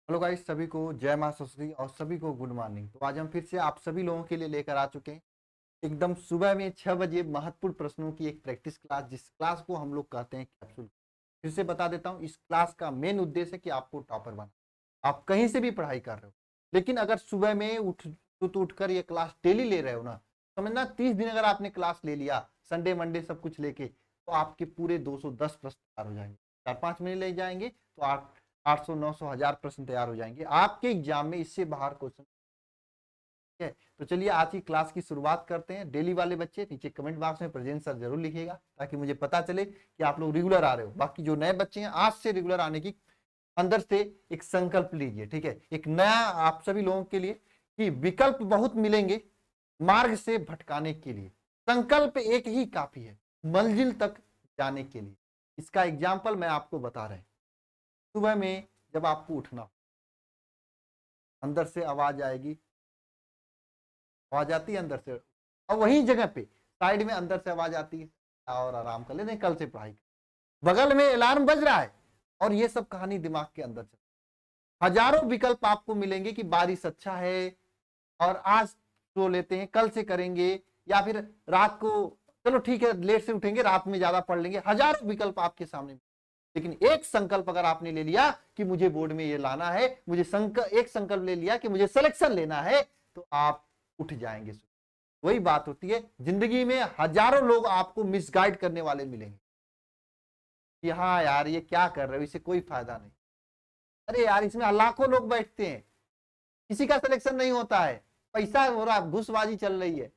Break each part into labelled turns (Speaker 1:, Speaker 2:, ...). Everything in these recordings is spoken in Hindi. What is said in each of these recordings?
Speaker 1: हेलो गाइस, सभी को जय मां सरस्वती और सभी को गुड मॉर्निंग। तो आज हम फिर से आप सभी लोगों के लिए लेकर आ चुके हैं एकदम सुबह में 6 बजे महत्वपूर्ण प्रश्नों की एक प्रैक्टिस क्लास, जिस क्लास को हम लोग कहते हैं कैप्सूल। फिर से बता देता हूँ, इस क्लास का मेन उद्देश्य है कि आपको टॉपर बना। आप कहीं से भी पढ़ाई कर रहे हो, लेकिन अगर सुबह में उठकर ये क्लास डेली ले रहे हो ना, समझना 30 दिन अगर आपने क्लास ले लिया, संडे मंडे सब कुछ लेके, तो आपके पूरे 210 प्रश्न तैयार हो जाएंगे। 4-5 महीने ले जाएंगे तो 800 900 1000 प्रश्न तैयार हो जाएंगे आपके एग्जाम में। इससे बाहर क्वेश्चन है। तो चलिए आज की क्लास की शुरुआत करते हैं। डेली वाले बच्चे नीचे कमेंट बॉक्स में प्रेजेंट सर जरूर लिखिएगा, ताकि मुझे पता चले कि आप लोग रेगुलर आ रहे हो। बाकी जो नए बच्चे हैं, आज से रेगुलर आने की अंदर से एक संकल्प लीजिए, ठीक है। एक नया आप सभी लोगों के लिए कि विकल्प बहुत मिलेंगे मार्ग से भटकाने के लिए, संकल्प एक ही काफी है मंजिल तक जाने के लिए। इसका एग्जाम्पल मैं आपको बता रहा हूं। सुबह में जब आपको उठना, अंदर से आवाज आएगी, आवाज आती है अंदर से, और वही जगह पे साइड में अंदर से आवाज आती है और आराम कर लेते, कल से पढ़ाई। बगल में अलार्म बज रहा है और ये सब कहानी दिमाग के अंदर चल, हजारों विकल्प आपको मिलेंगे कि बारिश अच्छा है और आज सो लेते हैं, कल से करेंगे, या फिर रात को चलो ठीक है लेट से उठेंगे, रात में ज्यादा पढ़ लेंगे। हजारों विकल्प आपके सामने, लेकिन एक संकल्प अगर आपने ले लिया कि मुझे बोर्ड में ये लाना है, मुझे एक संकल्प ले लिया कि मुझे सिलेक्शन लेना है, तो आप उठ जाएंगे। वही बात होती है, जिंदगी में हजारों लोग आपको मिसगाइड करने वाले मिलेंगे कि हाँ यार ये क्या कर रहे हो, इससे कोई फायदा नहीं। अरे यार इसमें लाखों लोग बैठते हैं, किसी का सिलेक्शन नहीं होता है, पैसा हो रहा, घुसबाजी चल रही है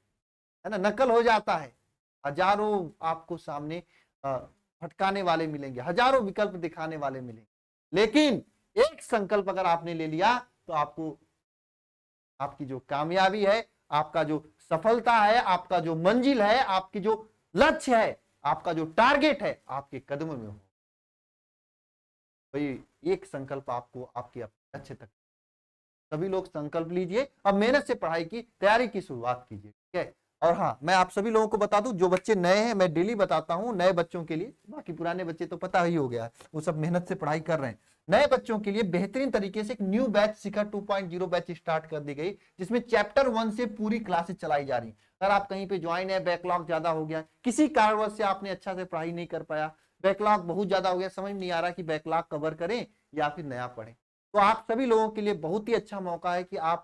Speaker 1: ना, नकल हो जाता है। हजारों आपको सामने भटकाने वाले मिलेंगे, हजारों विकल्प दिखाने वाले मिलेंगे, लेकिन एक संकल्प अगर आपने ले लिया तो आपको, आपकी जो कामयाबी है, आपका जो सफलता है, आपका जो मंजिल है, आपकी जो लक्ष्य है, आपका जो टारगेट है, आपके कदमों में हो। भाई एक संकल्प आपको आपके लक्ष्य तक। सभी लोग संकल्प लीजिए और मेहनत से पढ़ाई की तैयारी की शुरुआत कीजिए, ठीक है। और हाँ, मैं आप सभी लोगों को बता दूं, जो बच्चे नए हैं मैं डेली बताता हूं नए बच्चों के लिए, बाकी पुराने बच्चे तो पता ही हो गया, वो सब मेहनत से पढ़ाई कर रहे हैं। नए बच्चों के लिए बेहतरीन तरीके से एक न्यू बैच शिखर 2.0 बैच स्टार्ट कर दी गई, जिसमें चैप्टर 1 से पूरी क्लासेस चलाई जा रही। अगर आप कहीं पे ज्वाइन है, बैकलॉग ज्यादा हो गया, किसी कारणवश से आपने अच्छा से पढ़ाई नहीं कर पाया, बैकलॉग बहुत ज्यादा हो गया, समझ नहीं आ रहा कि बैकलॉग कवर करें या फिर नया पढ़ें, तो आप सभी लोगों के लिए बहुत ही अच्छा मौका है कि आप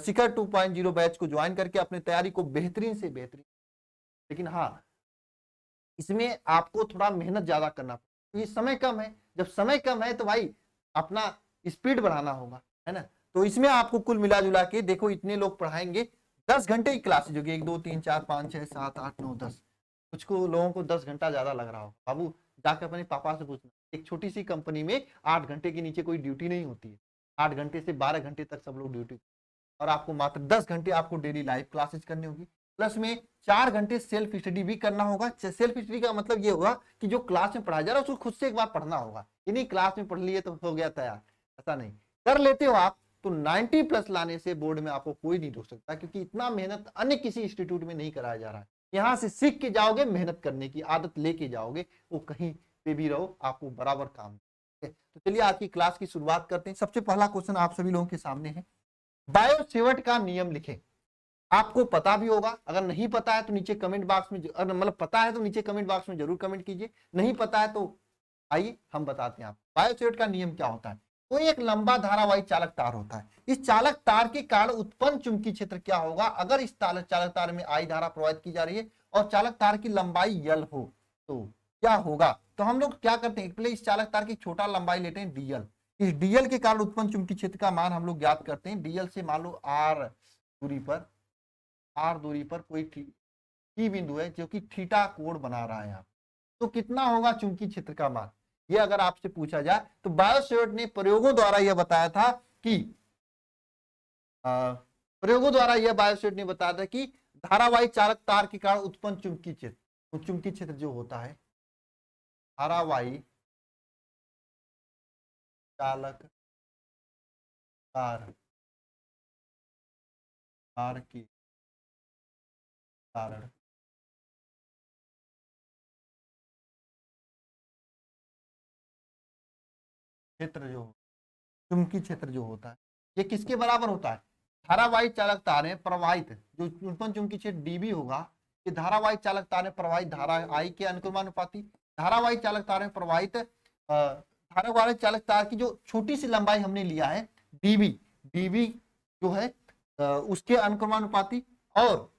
Speaker 1: शिखर 2.0 बैच को ज्वाइन करके अपनी तैयारी को बेहतरीन से बेहतरीन। लेकिन हाँ, इसमें आपको थोड़ा मेहनत ज्यादा करना पड़ेगा, ये समय कम है। जब समय कम है तो भाई अपना स्पीड बढ़ाना होगा, है ना। तो इसमें आपको कुल मिला जुला के देखो, इतने लोग पढ़ाएंगे, 10 घंटे की क्लासेज होगी, 1 2 3 4 5 6 7 8 9 10। कुछ को लोगों को 10 घंटा ज्यादा लग रहा हो, बाबू जाकर अपने पापा से पूछना, एक छोटी सी कंपनी में 8 घंटे के नीचे कोई ड्यूटी नहीं होती है। 8 घंटे से 12 घंटे तक सब लोग ड्यूटी, और आपको मात्र 10 घंटे आपको डेली लाइव क्लासेस करनी होगी, प्लस में 4 घंटे सेल्फ स्टडी भी करना होगा। सेल्फ स्टडी का मतलब ये होगा कि जो क्लास में पढ़ाया जा रहा है उसको खुद से एक बार पढ़ना होगा, यानी क्लास में पढ़ लिए तो हो गया तैयार, ऐसा नहीं। कर लेते हो आप तो 90+ लाने से बोर्ड में आपको कोई नहीं रोक सकता, क्योंकि इतना मेहनत अन्य किसी इंस्टीट्यूट में नहीं कराया जा रहा है। यहां से सीख के जाओगे, मेहनत करने की आदत लेके जाओगे, वो कहीं पे भी रहो आपको बराबर काम है। तो चलिए आज की क्लास की शुरुआत करते हैं। सबसे पहला क्वेश्चन आप सभी लोगों के सामने है, बायोसेवर्ट का नियम लिखें। आपको पता भी होगा, अगर नहीं पता है तो नीचे कमेंट बॉक्स में, अगर मतलब पता है तो नीचे कमेंट बॉक्स में जरूर कमेंट कीजिए, नहीं पता है तो आइए हम बताते हैं आपको बायोसेवर्ट का नियम क्या होता है। तो एक लंबा धारावाही चालक तार होता है, इस चालक तार के कारण उत्पन्न चुंबकीय क्षेत्र क्या होगा अगर इस चालक तार में आई धारा प्रवाहित की जा रही है और चालक तार की लंबाई यल हो, तो क्या होगा। तो हम लोग क्या करते हैं, पहले इस चालक तार की छोटा लंबाई लेते हैं डीएल। इस डीएल के कारण उत्पन्न चुंबकीय क्षेत्र का मान हम लोग ज्ञात करते हैं। डीएल से मान लो आर दूरी पर कोई टी बिंदु है जो कि थीटा कोण बना रहा है यहाँ, तो कितना होगा चुंबकीय क्षेत्र का मान, ये अगर आपसे पूछा जाए तो बायोसेवर्ट ने प्रयोगों द्वारा यह बताया था कि प्रयोगों द्वारा यह बायोसेवर्ट ने बताया था कि धारावाही चालक तार के कारण उत्पन्न चुंबकीय क्षेत्र, तो चुंबकीय क्षेत्र जो होता है धारावाही चालक तार तार के कारण क्षेत्र जो चुंबकीय क्षेत्र जो होता है ये किसके बराबर होता है? धारावाही चालक तार में प्रवाहित जो उत्पन्न चुंबकीय क्षेत्र डीबी होगा, ये धारावाही चालक तार में प्रवाहित धारा आई के अनुक्रमानुपाती। धारावाही चालक तार में प्रवाहित धारावाही चालक तार की जो छोटी सी लंबाई हमने लिया है डीबी, डीबी जो है उसके अनुक्रमानुपाती, और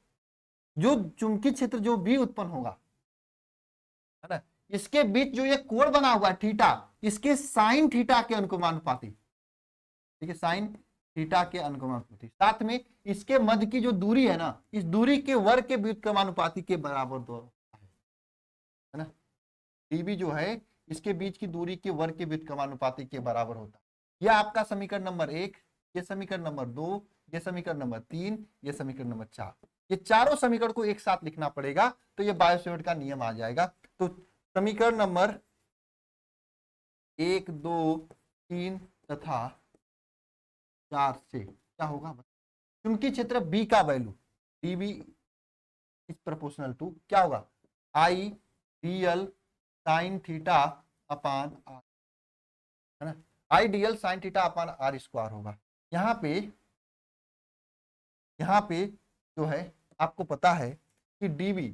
Speaker 1: जो चुंबकीय क्षेत्र जो भी उत्पन्न होगा है ना, इसके बीच जो ये कोण बना हुआ थीटा, इसके साइन थीटा के अनुक्रमानुपाती, ठीक है, साइन थीटा के अनुक्रमानुपाती, साथ में इसके मध्य की जो दूरी है ना, इस दूरी के वर्ग के व्युत्क्रमानुपाती के बराबर दो है ना। डीबी जो है इसके बीच की दूरी के वर्ग के व्युत्क्रमानुपाती के बराबर होता है। यह आपका समीकरण नंबर 1, ये समीकरण नंबर 2, ये समीकरण नंबर 3, ये समीकरण नंबर 4, ये चारों समीकरण को एक साथ लिखना पड़ेगा तो ये बायो-सेवर्ट का नियम आ जाएगा। तो समीकरण नंबर 1, 2, 3 तथा 4 से क्या होगा? चुंबकीय क्षेत्र बी का value dB is proportional to क्या होगा? I dl sine theta upon r, है ना, I dl sine theta upon r square होगा। यहाँ पे जो है आपको पता है कि डीबी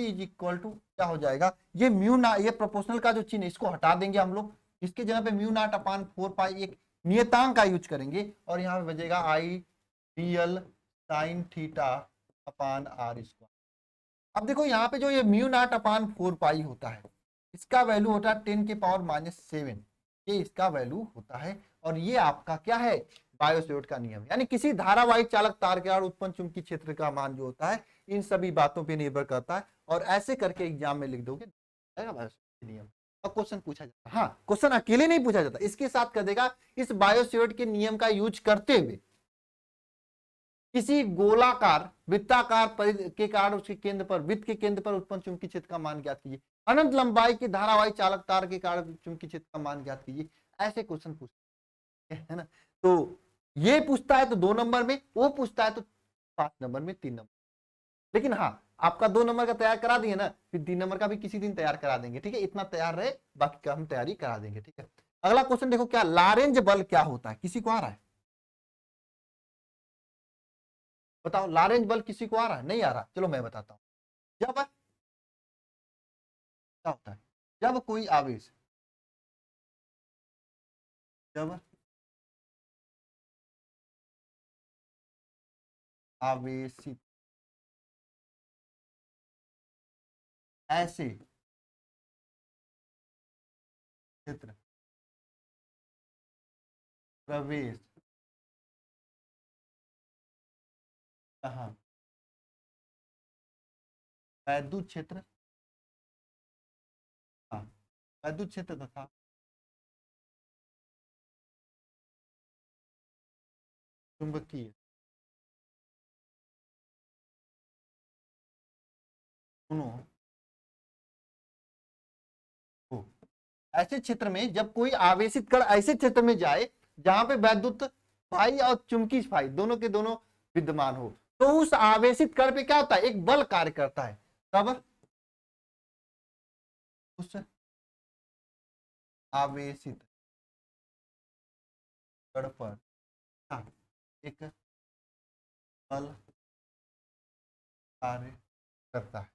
Speaker 1: इज इक्वल टू क्या हो जाएगा? ये म्यू ना, ये प्रोपोर्शनल का जो चिन्ह इसको हटा देंगे हम लोग, इसके जगह पे म्यू नॉट अपान 4 पाई एक नियतांक का यूज करेंगे और यहाँ पे बचेगा I dl sine theta upon r square. अब देखो यहाँ पे जो ये म्यू नॉट अपान 4 पाई होता है, इसका वैल्यू होता है 10 के पावर -7, ये इसका वैल्यू होता है। और ये आपका क्या है? बायो-सेवर्ट का नियम, यानी किसी धारावाही चालक तार के उत्पन्न चुंबकीय क्षेत्र का मान जो होता है इन सभी बातों पे निर्भर करता है। और ऐसे करके एग्जाम में लिख दोगे बायो-सेवर्ट नियम। अब क्वेश्चन पूछा जाता है, हाँ क्वेश्चन अकेले नहीं पूछा जाता, इसके साथ कर देगा इस बायो-सेवर्ट के नियम का यूज करते हुए किसी गोलाकार वृत्ताकार परिधि के कारण उसके केंद्र पर, वृत्त के केंद्र पर उत्पन्न चुंबकीय क्षेत्र का मान ज्ञात कीजिए। अनंत लंबाई के धारावाही चालक तार के कारण चुंबकीय क्षेत्र का मान ज्ञात कीजिए। ऐसे क्वेश्चन पूछते हैं ना, तो ये पूछता है तो 2 नंबर में, वो पूछता है तो 5 नंबर में, 3 नंबर। लेकिन हाँ आपका 2 नंबर का तैयार करा दिए ना, फिर 3 नंबर का भी किसी दिन तैयार करा देंगे, ठीक है, इतना तैयार रहे, बाकी का हम तैयारी करा देंगे, ठीक है। अगला क्वेश्चन देखो, क्या लारेंज बल क्या होता है? किसी को आ रहा है? बताओ, लारेंज बल किसी को आ रहा है? नहीं आ रहा, चलो मैं बताता हूं। जब क्या होता है, जब कोई आवेश, जब आवेशित ऐसे क्षेत्र प्रवेश कहाँ? वैद्युत क्षेत्र, हाँ वैद्युत क्षेत्र तथा चुंबकीय, दोनों हो ऐसे क्षेत्र में, जब कोई आवेशित कण ऐसे क्षेत्र में जाए जहां पे वैद्युत फाई और चुंबकीय फाई दोनों के दोनों विद्यमान हो, तो उस आवेशित कण पे क्या होता है? एक बल कार्य करता है। तब उस आवेशित कण पर एक बल कार्य करता है,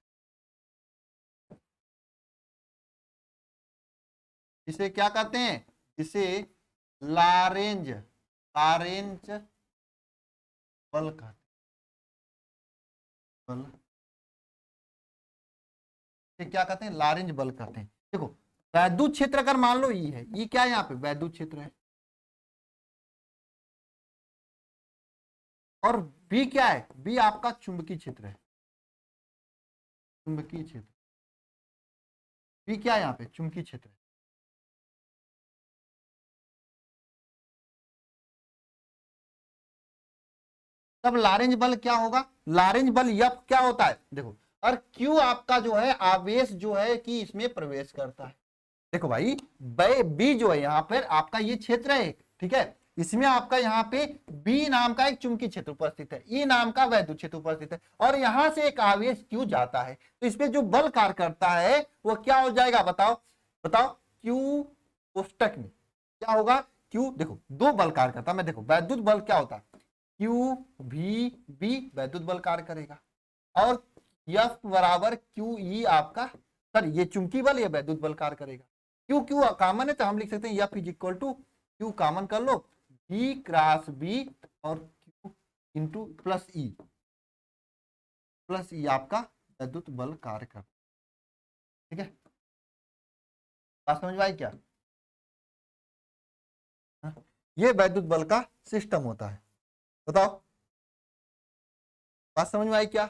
Speaker 1: जिसे क्या कहते हैं? जिसे लारेंज बल कहते हैं। बल क्या कहते हैं? लारेंज बल कहते हैं। देखो वैद्युत क्षेत्र अगर मान लो ये है, ये क्या है? यहाँ पे वैद्युत क्षेत्र है, और बी क्या है? बी आपका चुंबकीय क्षेत्र है, चुंबकीय क्षेत्र। बी क्या है? यहाँ पे चुंबकीय क्षेत्र है। तब लारेंज बल क्या होगा? लारेंज बल यफ क्या होता है? देखो, और क्यू आपका जो है आवेश जो है कि इसमें प्रवेश करता है। देखो भाई, बी जो है यहाँ पर आपका ये क्षेत्र है, ठीक है, इसमें आपका यहाँ पे बी नाम का एक चुंबकीय क्षेत्र उपस्थित है, ई नाम का वैद्युत क्षेत्र उपस्थित है, और यहां से एक आवेश क्यू जाता है, तो इसमें जो बल कार्य करता है वो क्या हो जाएगा? बताओ बताओ, क्यू कोष्टक में क्या होगा? क्यू, देखो दो बल कार्य करता है। मैं देखो वैद्युत बल क्या होता है, क्यू भी बी वैद्युत बल कार्य करेगा, और एफ बराबर क्यू ई आपका, सर ये चुंबकीय बल या वैद्युत बल कार्य करेगा। क्यू क्यू कॉमन है तो हम लिख सकते हैं F is equal to q common कर लो, बी क्रॉस बी और क्यू इंटू प्लस ई आपका वैद्युत बल कार्य कर, ठीक है। बात समझ में आई क्या? हाँ? ये वैद्युत बल का सिस्टम होता है, बताओ बात समझ में आई क्या?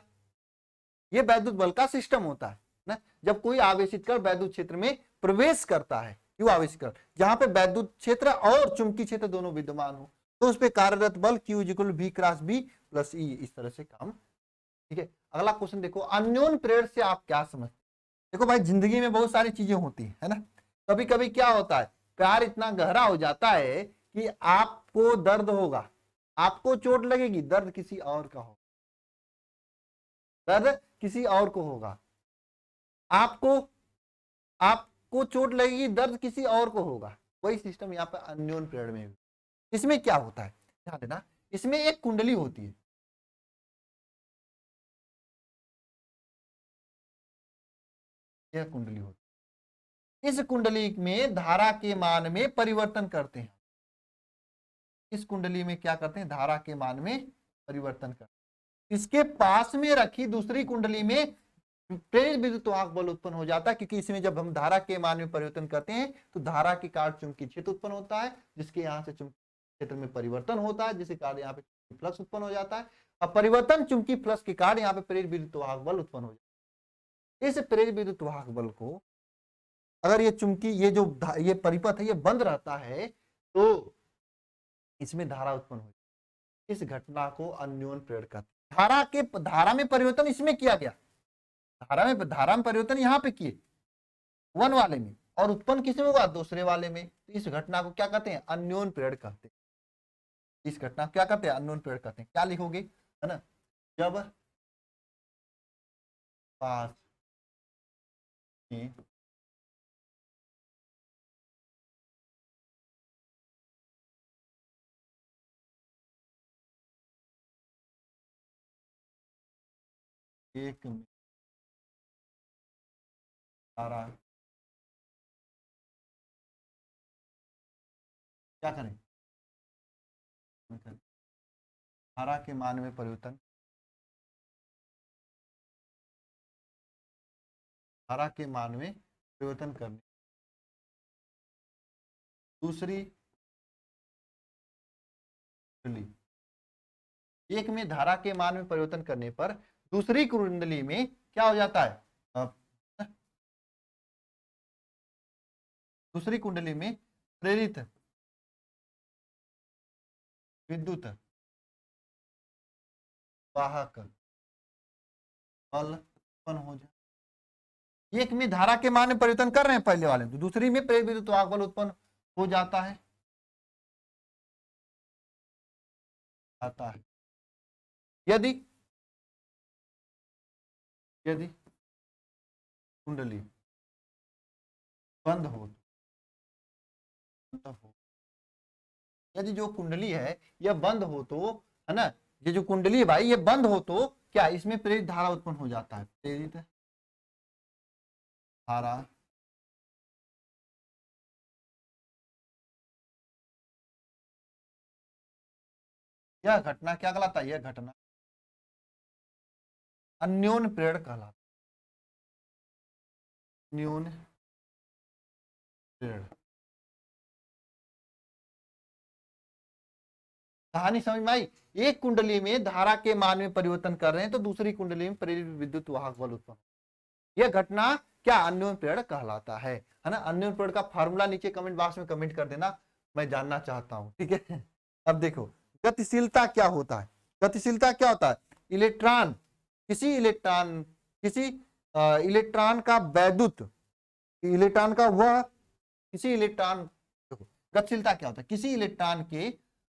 Speaker 1: ये वैद्युत बल का सिस्टम होता है ना, जब कोई आवेशित कण वैद्युत क्षेत्र में प्रवेश करता है, क्यों आवेशित कण, जहां पे वैद्युत क्षेत्र और चुंबकीय क्षेत्र दोनों विद्यमान हो, तो उस पे कार्यरत बल Q equal B cross B plus E, इस तरह से काम, ठीक है। अगला क्वेश्चन देखो, अन्योन्य प्रेरण से आप क्या समझते? देखो भाई जिंदगी में बहुत सारी चीजें होती है ना, कभी कभी क्या होता है, प्यार इतना गहरा हो जाता है कि आपको दर्द होगा, आपको चोट लगेगी, दर्द किसी और का होगा, दर्द किसी और को होगा, आपको आपको चोट लगेगी, दर्द किसी और को होगा। वही सिस्टम यहाँ पे अन्योन्य प्रेरण में भी। इसमें क्या होता है, ध्यान देना, इसमें एक कुंडली होती है, यह कुंडली होती है, इस कुंडली में धारा के मान में परिवर्तन करते हैं, इस कुंडली में क्या करते हैं, धारा के मान में परिवर्तन करते हैं। इसके पास में रखी दूसरी कुंडली में प्रेरित विद्युत वाहक बल उत्पन्न हो जाता है, क्योंकि इसमें जब हम धारा के मान में परिवर्तन करते हैं तो धारा के कारण चुंबकीय क्षेत्र उत्पन्न होता है, जिसके यहाँ से चुंबकीय क्षेत्र में परिवर्तन होता है, जिसके कारण यहाँ पे फ्लक्स उत्पन्न हो जाता है, और परिवर्तन चुंबकीय फ्लक्स के कारण यहाँ पे प्रेरित विद्युत वाहक बल उत्पन्न हो जाता है। इस प्रेरित विद्युत वाहक बल को अगर ये चुंबकीय ये परिपथ है ये बंद रहता है तो इसमें धारा उत्पन्न हो जाती है। इस घटना को अन्योन्य प्रेरण कहते हैं। धारा में परिवर्तन इसमें किया गया, धारा में परिवर्तन यहाँ पे किए वन वाले में, और उत्पन्न किसमें हुआ, दूसरे वाले में। तो इस घटना को क्या कहते हैं, अन्योन्य प्रेरण कहते हैं। इस घटना को क्या कहते हैं, अन्योन्य प्रेरण कहते हैं। क्या लिखोगे, है ना, जब पास में एक में धारा, क्या करें, धारा के मान में परिवर्तन, धारा के मान में परिवर्तन करने, दूसरी कुंडली, एक में धारा के मान में परिवर्तन करने पर दूसरी कुंडली में क्या हो जाता है, दूसरी कुंडली में प्रेरित विद्युत वाहक बल उत्पन्न हो जाए। एक में धारा के मान में परिवर्तन कर रहे हैं पहले वाले, तो दूसरी में प्रेरित विद्युत वाहक बल उत्पन्न हो जाता है, यदि यदि कुंडली बंद हो, यदि जो कुंडली है यह बंद हो तो, है ना, ये जो कुंडली है भाई ये बंद हो तो क्या इसमें प्रेरित धारा उत्पन्न हो जाता है, प्रेरित धारा यह घटना क्या कहलाता है, यह घटना अन्योन्य प्रेरण कहलाता है, अन्योन्य प्रेरण। कहानी समझ में आई, एक कुंडली में धारा के मान में परिवर्तन कर रहे हैं तो दूसरी कुंडली में प्रेरित विद्युत वाहक बल उत्पन्न, यह घटना क्या अन्योन्य प्रेरण कहलाता है ना। अन्योन्य प्रेरण का फार्मूला नीचे कमेंट बॉक्स में कमेंट कर देना, मैं जानना चाहता हूं, ठीक है। अब देखो गतिशीलता क्या होता है, गतिशीलता क्या होता है, इलेक्ट्रॉन किसी इलेक्ट्रॉन का वैद्युत, इलेक्ट्रॉन का वह किसी इलेक्ट्रॉन, देखो गतिशीलता क्या होता है, किसी इलेक्ट्रॉन के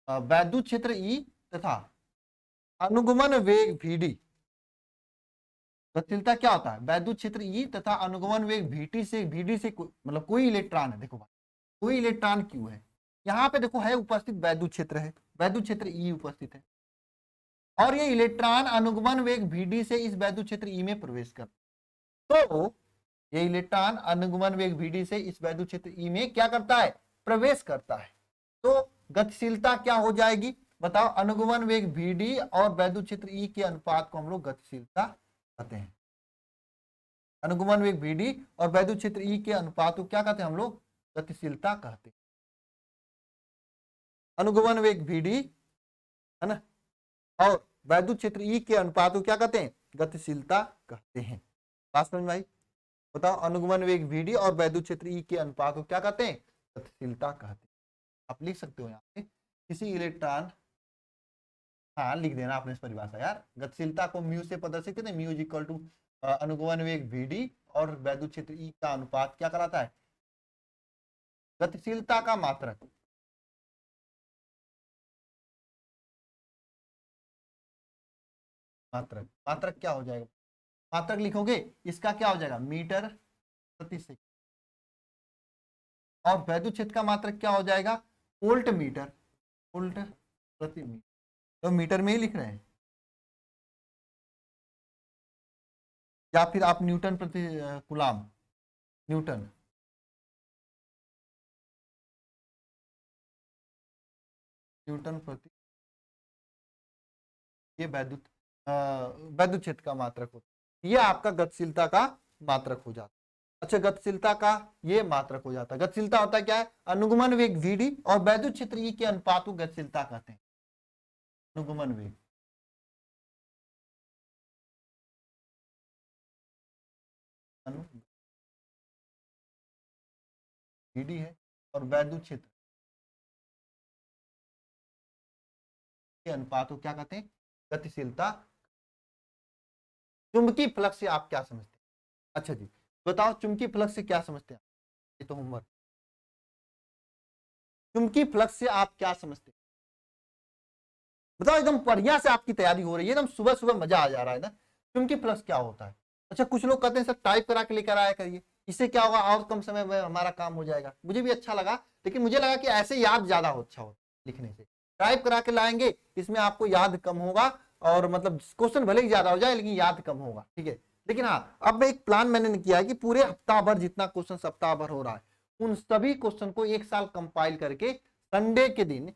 Speaker 1: वैद्युत क्षेत्र ई तथा अनुगमन वेग vd, गतिशीलता क्या होता है, वैद्युत क्षेत्र ई तथा अनुगमन वेग vd से मतलब कोई इलेक्ट्रॉन है, देखो भाई कोई इलेक्ट्रॉन क्यों है, यहाँ पे देखो है उपस्थित वैद्युत क्षेत्र है, वैद्युत क्षेत्र ई उपस्थित है, और ये इलेक्ट्रॉन अनुगमन वेग Vd से इस वैद्युत क्षेत्र ई में प्रवेश करता है। तो ये इलेक्ट्रॉन अनुगमन वेग Vd से इस वैद्युत क्षेत्र ई में क्या करता है, प्रवेश करता है। तो गतिशीलता क्या हो जाएगी बताओ, अनुगमन वेग Vd और वैद्युत क्षेत्र ई के अनुपात को हम लोग गतिशीलता कहते हैं। अनुगमन वेग Vd और वैद्युत क्षेत्र ई के अनुपात को क्या कहते हैं हम लोग, गतिशीलता कहते हैं। अनुगमन वेग Vd है ना, और वैद्युत क्षेत्र ई के अनुपात को क्या कहते हैं, गतिशीलता कहते हैं। बात समझ में आई? बताओ, अनुगमन वेग Vd और वैद्युत क्षेत्र ई के अनुपात को क्या कहते हैं, गतिशीलता कहते हैं। आप लिख सकते हो यहाँ पे किसी इलेक्ट्रॉन, हाँ लिख देना आपने इस परिभाषा यार, गतिशीलता को म्यू से प्रदर्शित करते हैं, म्यू इज इक्वल टू अनुगमन वेग Vd और वैद्युत क्षेत्र ई का अनुपात क्या कराता है, गतिशीलता का मात्रक। मात्रक, मात्रक क्या हो जाएगा, मात्रक लिखोगे इसका क्या हो जाएगा, मीटर प्रति सेकंड, और वैद्युत क्षेत्र का मात्रक क्या हो जाएगा, वोल्ट मीटर, वोल्ट प्रति मीटर। तो मीटर में ही लिख रहे हैं, या फिर आप न्यूटन प्रति कूलाम, न्यूटन, न्यूटन प्रति, ये वैद्युत क्षेत्र का मात्रक होता है, ये आपका गतिशीलता का मात्रक हो जाता है। अच्छा, गतिशीलता का ये मात्रक हो जाता है। गतिशीलता होता है क्या है, अनुगमन वेग Vd और वैद्युत क्षेत्र ई के अनुपात को गतिशीलता कहते हैं। अनुगमन वेग Vd है और वैद्युत क्षेत्र के अनुपात को क्या कहते हैं, गतिशीलता। चुंबकीय फ्लक्स से आप क्या समझते हैं? अच्छा जी बताओ, चुंबकीय फ्लक्स से क्या समझते हैं? ये तो होमवर्क। चुंबकीय फ्लक्स से आप क्या समझते हैं बताओ, एकदम बढ़िया से आपकी तैयारी हो रही है, एकदम सुबह सुबह मजा आ जा रहा है ना। चुंबकीय फ्लक्स क्या होता है? अच्छा, कुछ लोग कहते हैं सर टाइप करा के लेकर आया करिए, इससे क्या होगा और कम समय में हमारा काम हो जाएगा। मुझे भी अच्छा लगा, लेकिन मुझे लगा कि ऐसे याद ज्यादा अच्छा हो लिखने से। टाइप करा के लाएंगे, इसमें आपको याद कम होगा, और मतलब क्वेश्चन भले ही ज्यादा हो जाए लेकिन याद कम होगा, ठीक है। लेकिन हाँ, अब एक प्लान मैंने किया है कि पूरे हफ्ता भर जितना क्वेश्चन सप्ताह भर हो रहा है, उन सभी क्वेश्चन को एक साल कंपाइल करके संडे के दिन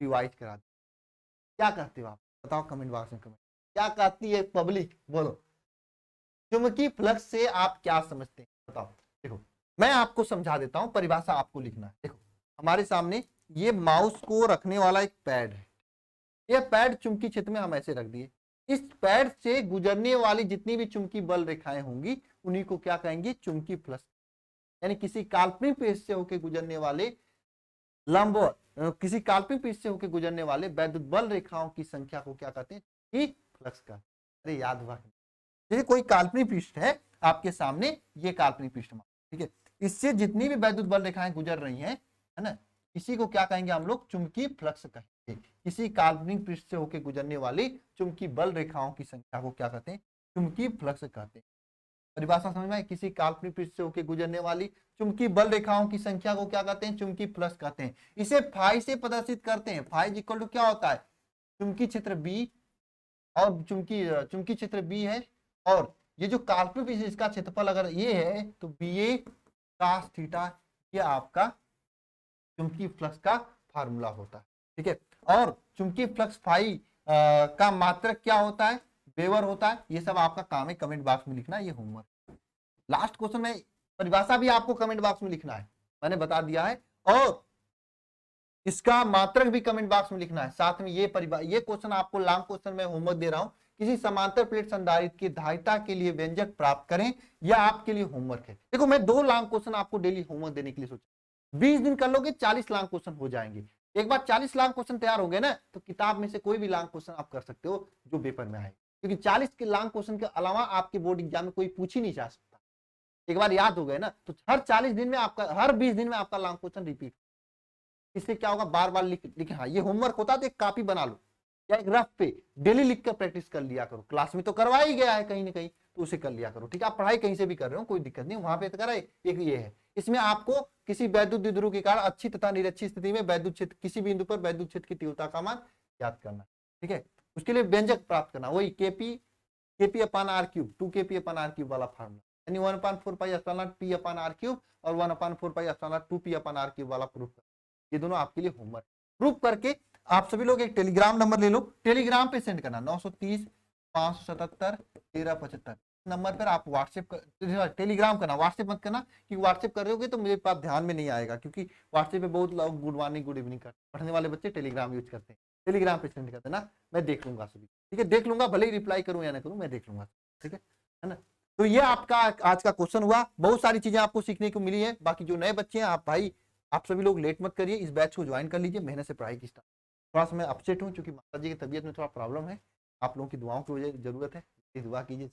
Speaker 1: रिवाइज करा। क्या कहते हो आप बताओ कमेंट बॉक्स में, कमेंट क्या कहती है पब्लिक, बोलो। चुंबकीय फ्लक्स से आप क्या समझते हैं बताओ। देखो मैं आपको समझा देता हूं, परिभाषा आपको लिखना है। देखो हमारे सामने ये माउस को रखने वाला एक पैड है, ये पैड चुंबकीय क्षेत्र में हम ऐसे रख दिए। इस पैड से गुजरने वाली जितनी भी चुंबकीय बल रेखाएं होंगी उन्हीं को क्या कहेंगे, चुंबकीय फ्लक्स। यानी किसी काल्पनिक पेज से होकर गुजरने वाले लंबवत, किसी काल्पनिक पृष्ठ से होकर गुजरने वाले वैद्युत बल रेखाओं की संख्या को क्या कहते हैं, कि फ्लक्स का। अरे याद हुआ, जैसे कोई काल्पनिक पृष्ठ है आपके सामने, ये काल्पनिक पृष्ठ, ठीक है, इससे जितनी भी वैद्युत बल रेखाएं गुजर रही हैं, है ना, इसी को क्या कहेंगे हम लोग, चुंबकीय फ्लक्स कहेंगे। किसी काल्पनिक पृष्ठ से होकर गुजरने वाली चुंबकीय बल रेखाओं की संख्या को क्या कहते हैं, चुंबकीय फ्लक्स कहते हैं। परिभाषा समझ में आई? किसी काल्पनिक पृष्ठ से होकर गुजरने वाली चुंबकीय बल रेखाओं की संख्या को क्या कहते हैं, चुंबकीय फ्लक्स कहते हैं। इसे फाई से प्रदर्शित करते हैं। फाई इक्वल टू क्या होता है, चुंबकीय क्षेत्र बी, और चुंबकीय क्षेत्र बी है, और ये जो काल्पनिक पृष्ठ इसका क्षेत्रफल अगर ये है तो बी ए कास थीटा, ये आपका चुंबकीय फ्लक्स का फार्मूला होता है, ठीक है। और चुंबकीय फ्लक्स फाई का मात्रक क्या होता है, वेबर होता है। ये सब आपका काम है कमेंट बॉक्स में लिखना, ये होमवर्क। लास्ट क्वेश्चन में परिभाषा भी आपको कमेंट बॉक्स में लिखना है, मैंने बता दिया है, और इसका मात्रक भी कमेंट बॉक्स में लिखना है। साथ में ये क्वेश्चन आपको लॉन्ग क्वेश्चन में होमवर्क दे रहा हूं, किसी समांतर प्लेट संधारित्र की धारिता के लिए व्यंजक प्राप्त करें, यह आपके लिए होमवर्क है। देखो मैं 2 लॉन्ग क्वेश्चन आपको डेली होमवर्क देने के लिए सोचा, 20 दिन कर लोगे 40 लॉन्ग क्वेश्चन हो जाएंगे। एक बार 40 लॉन्ग क्वेश्चन तैयार हो गए ना, तो किताब में से कोई भी लॉन्ग क्वेश्चन आप कर सकते हो जो पेपर में आए, क्योंकि 40 के लॉन्ग क्वेश्चन के अलावा आपके बोर्ड एग्जाम में कोई पूछ ही नहीं जा सकता। एक बार याद हो गए ना, तो हर 40 दिन में आपका, हर 20 दिन में आपका लॉन्ग क्वेश्चन रिपीट। इससे क्या होगा, बार बार लिखे। हाँ ये होमवर्क होता है तो एक कॉपी बना लो, या एक रफ पे डेली लिख कर प्रैक्टिस कर लिया करो। क्लास में तो करवा ही गया है कहीं ना कहीं, तो उसे कर लिया करो। ठीक है, आप पढ़ाई कहीं से भी कर रहे हो कोई दिक्कत नहीं, वहां पे तो कराए। एक ये है, इसमें आपको किसी वैद्युत द्विध्रुव के कारण अच्छी तथा निरक्षी स्थिति में वैद्युत क्षेत्र, किसी बिंदु पर वैद्युत क्षेत्र की तीव्रता का मान याद करना। ठीक है, उसके लिए व्यंजक प्राप्त करना, वही kp upon r cube, 2 kp upon r cube वाला फार्मूला, यानी 1/4 pi epsilon not p upon r cube और 1/4 pi epsilon not 2 p upon r cube वाला प्रूफ कर। ये दोनों आपके लिए होमवर्क। प्रूफ करके आप सभी लोग एक टेलीग्राम नंबर ले लो, टेलीग्राम पे सेंड करना 930 577 1375 नंबर पर आप व्हाट्सएप टेलीग्राम करना, व्हाट्सएप मत करना, क्योंकि व्हाट्सएप कर रहे हो तो मेरे पास ध्यान में नहीं आएगा, क्योंकि व्हाट्सएप पे बहुत लोग गुड मॉर्निंग गुड इवनिंग करते, पढ़ने वाले बच्चे टेलीग्राम यूज करते हैं। टेलीग्राम पे सेंड कर देना, मैं देख लूंगा सभी। ठीक है, देख लूंगा, भले ही रिप्लाई करूं या ना करूं, मैं देख लूंगा। ठीक है ना। तो ये आपका आज का क्वेश्चन हुआ, बहुत सारी चीजें आपको सीखने को मिली है। बाकी जो नए बच्चे हैं, आप भाई आप सभी लोग लेट मत करिए, इस बैच को ज्वाइन कर लीजिए, मेहनत से पढ़ाई की स्टार्ट। थोड़ा सा मैं अपसेट हूँ क्योंकि माता जी की तबीयत में थोड़ा प्रॉब्लम है, आप लोगों की दुआओं की वजह जरूरत है, दुआ कीजिए,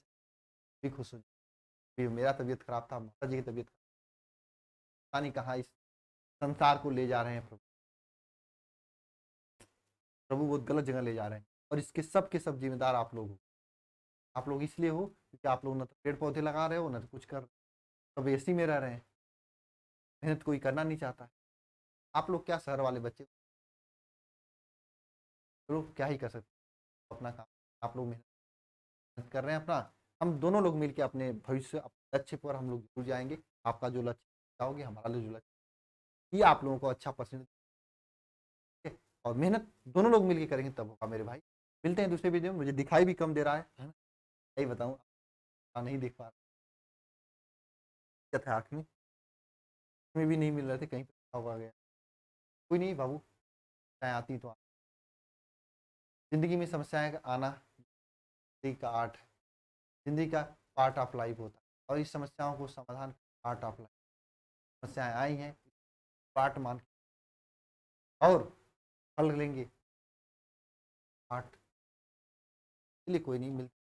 Speaker 1: भी खुश हो जाए। मेरा तबीयत खराब था, माता जी की तबीयत पता नहीं कहाँ इस संसार को ले जा रहे हैं प्रभु, प्रभु बहुत गलत जगह ले जा रहे हैं, और इसके सब के सब जिम्मेदार आप लोग हो। आप लोग इसलिए हो क्योंकि आप लोग ना तो पेड़ पौधे लगा रहे हो, ना तो कुछ कर, सब एसी में रह रहे हैं, मेहनत कोई करना नहीं चाहता। आप लोग क्या शहर वाले बच्चे, लोग क्या ही कर सकते अपना काम, आप लोग मेहनत कर रहे हैं अपना, हम दोनों लोग मिलकर अपने भविष्य लक्ष्य पर हम लोग जुड़ जाएंगे। आपका जो लक्ष्य चाहोगे, हमारा जो लक्ष्य, ये आप लोगों को अच्छा परसेंट और मेहनत दोनों लोग मिलकर करेंगे तब होगा मेरे भाई। मिलते हैं दूसरे वीडियो में, मुझे दिखाई भी कम दे रहा है ना, यही बताऊँ, नहीं देख पा रहा था, आँख में भी नहीं मिल रहे थे, कहीं पर हुआ गया। कोई नहीं बाबू, चाहे आती तो जिंदगी में समस्याएं आना जिंदगी का आर्ट, जिंदगी का पार्ट ऑफ लाइफ होता है, और इस समस्याओं को समाधान पार्ट ऑफ लाइफ, समस्याएं आई हैं पार्ट मान और हल लेंगे पार्ट, इसलिए कोई नहीं मिलता।